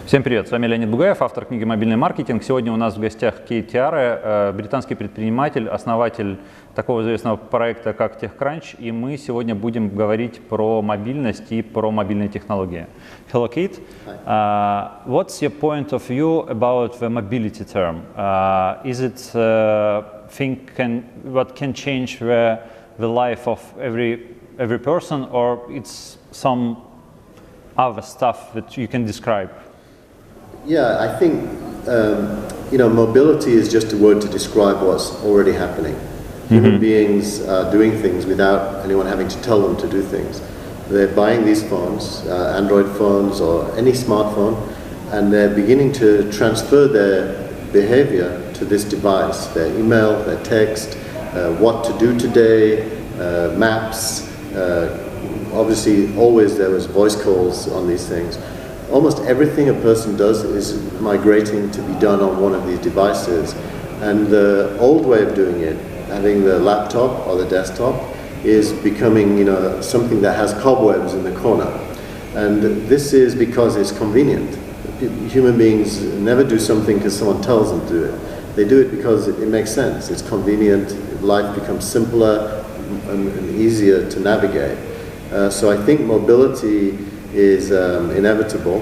Всем привет, с вами Леонид Бугаев, автор книги «Мобильный маркетинг». Сегодня у нас в гостях Teare, британский предприниматель, основатель такого известного проекта, как Techcrunch, и мы сегодня будем говорить про мобильность и про мобильные технологии. Hello, Kate. What's your point of view about the mobility term? Is it what can change the life of every person, or it's some other stuff that you can describe? Yeah, I think mobility is just a word to describe what's already happening. Human beings are doing things without anyone having to tell them to do things. They're buying these phones, Android phones or any smartphone, and they're beginning to transfer their behavior to this device, their email, their text, what to do today, maps. Obviously, always there was voice calls on these things. Almost everything a person does is migrating to be done on one of these devices. And the old way of doing it, having the laptop or the desktop, is becoming something that has cobwebs in the corner. And this is because it's convenient. Human beings never do something because someone tells them to do it. They do it because it makes sense. It's convenient, life becomes simpler and easier to navigate. So I think mobility is inevitable.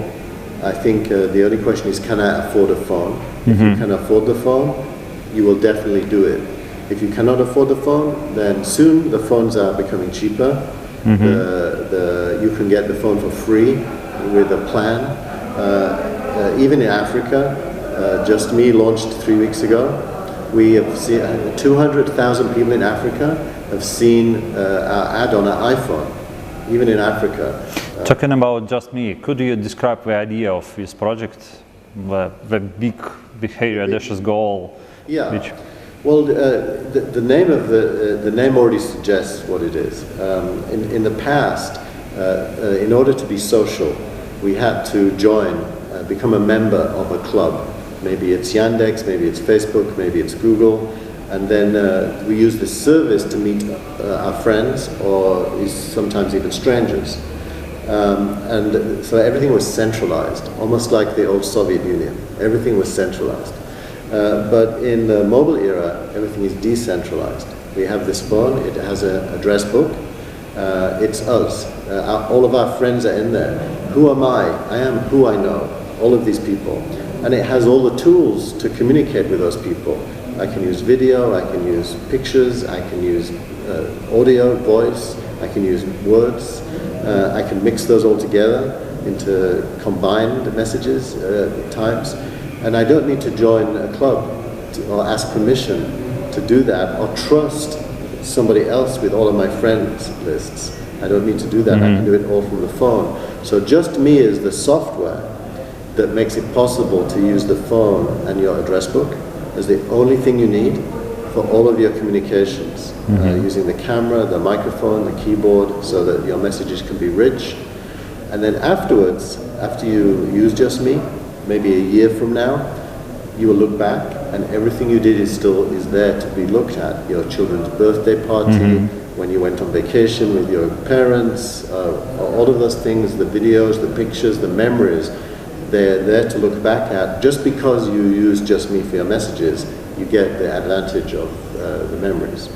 I think the only question is, can I afford a phone? If you can afford the phone, you will definitely do it. If you cannot afford the phone, then soon the phones are becoming cheaper. You can get the phone for free with a plan. Even in Africa, Just Me launched 3 weeks ago. We have seen 200,000 people in Africa have seen our ad on an iPhone, even in Africa. Talking about Just Me, could you describe the idea of this project, the big behavior audacious goal? Yeah. Well, the name of the name already suggests what it is. In the past, in order to be social, we had to join, become a member of a club. Maybe it's Yandex, maybe it's Facebook, maybe it's Google, and then we use this service to meet our friends or sometimes even strangers. And so everything was centralized, almost like the old Soviet Union. Everything was centralized. But in the mobile era, everything is decentralized. We have this phone, it has an address book, it's us. All of our friends are in there. Who am I? I am who I know, all of these people. And it has all the tools to communicate with those people. I can use video, I can use pictures, I can use audio, voice, I can use words. I can mix those all together into combined messages, types, and I don't need to join a club or ask permission to do that or trust somebody else with all of my friends lists. I don't need to do that. I can do it all from the phone. So Just Me is the software that makes it possible to use the phone and your address book as the only thing you need for all of your communications, using the camera, the microphone, the keyboard, so that your messages can be rich. And then afterwards, after you use Just Me, maybe a year from now, you will look back and everything you did is there to be looked at. Your children's birthday party, when you went on vacation with your parents, all of those things, the videos, the pictures, the memories, they're there to look back at. Just because you use Just Me for your messages, you get the advantage of the memories.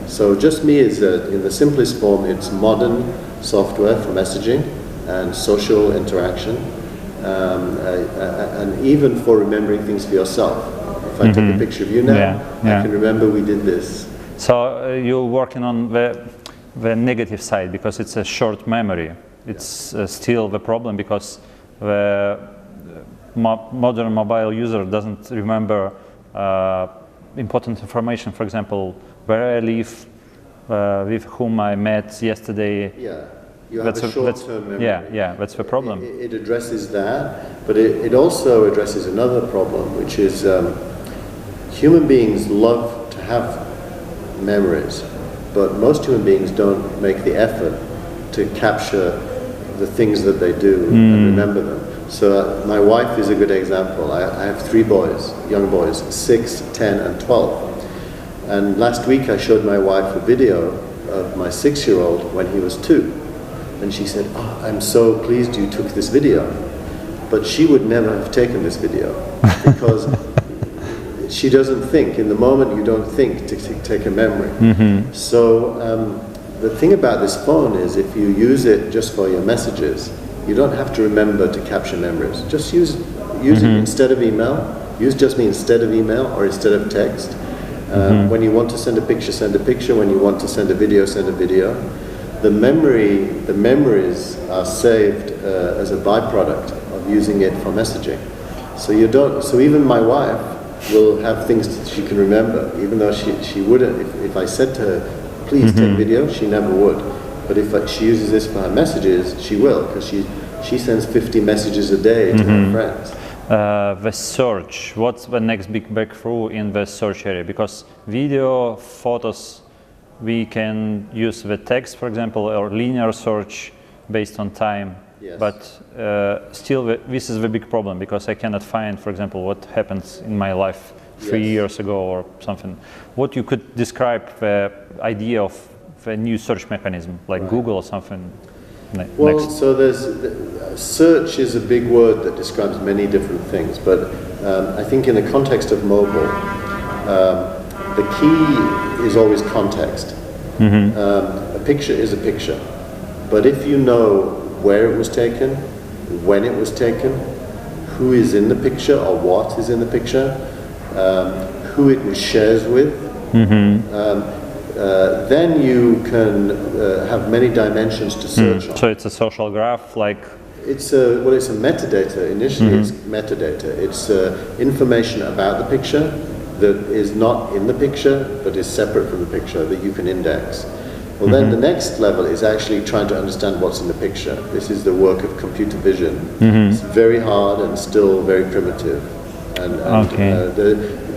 So Just Me is, in the simplest form, it's modern software for messaging and social interaction, and even for remembering things for yourself. If I take a picture of you now, I can remember we did this. So you're working on the negative side because it's a short memory. It's still the problem because the modern mobile user doesn't remember important information, for example, where I live, with whom I met yesterday. Yeah, you have a short-term memory. Yeah, that's the problem. It addresses that, but it also addresses another problem, which is human beings love to have memories, but most human beings don't make the effort to capture the things that they do and remember them. So my wife is a good example. I have 3 boys, young boys, 6, 10, and 12. And last week I showed my wife a video of my 6-year-old when he was 2. And she said, "Oh, I'm so pleased you took this video." but she would never have taken this video because she doesn't think. In the moment, you don't think to take a memory. So the thing about this phone is if you use it just for your messages, you don't have to remember to capture memories. Just use it instead of email. Use just me instead of email or instead of text. When you want to send a picture, send a picture. When you want to send a video, send a video. The memories are saved as a byproduct of using it for messaging. So you don't. So even my wife will have things that she can remember, even though she wouldn't. If I said to her, please take video, she never would. But if she uses this for her messages, she will, because she sends 50 messages a day to her friends. The search, what's the next big breakthrough in the search area? Because video, photos, we can use the text, for example, or linear search based on time. Yes. But still, this is the big problem, because I cannot find, for example, what happens in my life 3 years ago or something. What you could describe the idea of the new search mechanism, like Google or something? Well, next. so search is a big word that describes many different things, but I think in the context of mobile, the key is always context. A picture is a picture, but if you know where it was taken, when it was taken, who is in the picture or what is in the picture, who it was shared with, then you can have many dimensions to search on. So it's a social graph, like? It's a metadata. Initially, it's metadata. It's information about the picture that is not in the picture, but is separate from the picture that you can index. Well, then the next level is actually trying to understand what's in the picture. This is the work of computer vision. It's very hard and still very primitive.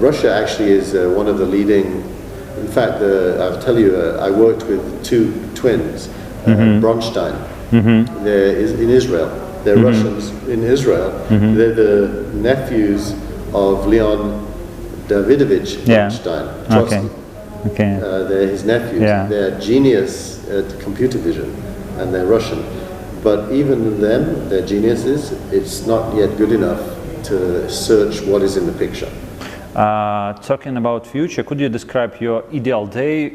Russia actually is one of the leading. In fact, I'll tell you, I worked with two twins, Bronstein. They're in Israel. They're Russians in Israel. They're the nephews of Leon Davidovich Bronstein. They're his nephews. They're genius at computer vision, and they're Russian. But even them, their geniuses, it's not yet good enough to search what is in the picture. Talking about future, could you describe your ideal day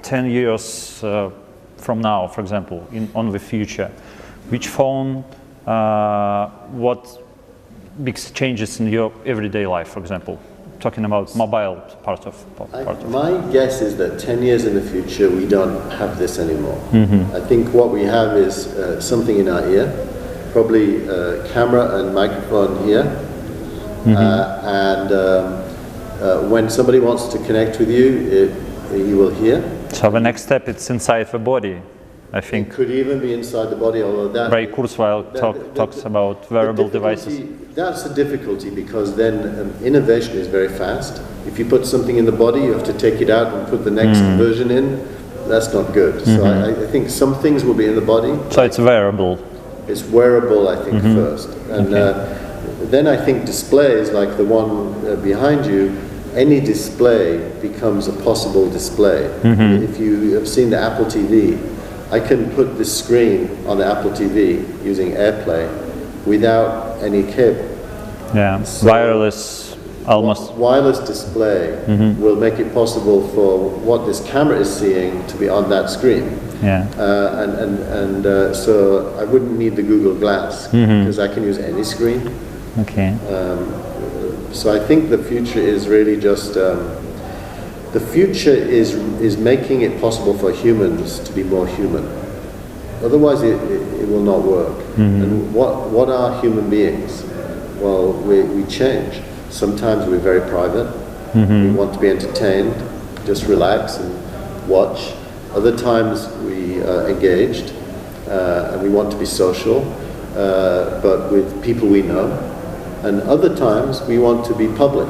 10 years from now, for example, on the future? Which phone, what big changes in your everyday life, for example? Talking about mobile part of my guess is that 10 years in the future, we don't have this anymore. I think what we have is something in our ear, probably a camera and microphone here, when somebody wants to connect with you, you will hear. So the next step, it's inside the body, I think. It could even be inside the body, although that... Ray Kurzweil talks about wearable devices. That's the difficulty, because then innovation is very fast. If you put something in the body, you have to take it out and put the next version in. That's not good. So I think some things will be in the body. So it's wearable. It's wearable, I think, first. And then I think displays, like the one behind you, any display becomes a possible display. If you have seen the Apple TV, I can put this screen on the Apple TV using AirPlay without any cable. Yeah, so wireless, almost. Wireless display will make it possible for what this camera is seeing to be on that screen. Yeah. So I wouldn't need the Google Glass, because I can use any screen. Okay. So I think the future is really just the future is making it possible for humans to be more human. Otherwise, it will not work. And what are human beings? Well, we change. Sometimes we're very private. We want to be entertained, just relax and watch. Other times we are engaged and we want to be social, but with people we know. And other times we want to be public.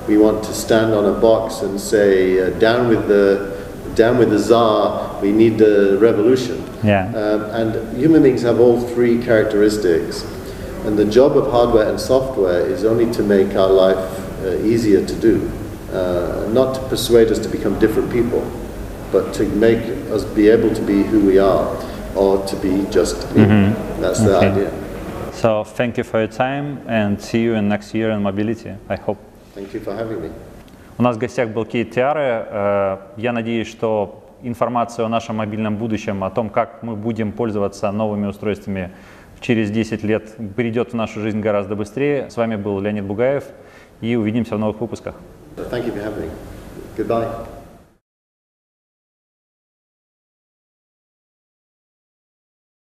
We want to stand on a box and say, down with the Tsar, we need the revolution. And human beings have all three characteristics. And the job of hardware and software is only to make our life easier to do. Not to persuade us to become different people, but to make us be able to be who we are, or to be just me. That's the idea. So thank you for your time and see you in next year in mobility, I hope. Thank you for having me. У нас в гостях был Teare. Я надеюсь, что информация о нашем мобильном будущем, о том, как мы будем пользоваться новыми устройствами через 10 лет, перейдет в нашу жизнь гораздо быстрее. С вами был Леонид Бугаев, и увидимся в новых выпусках. Thank you for having me. Goodbye.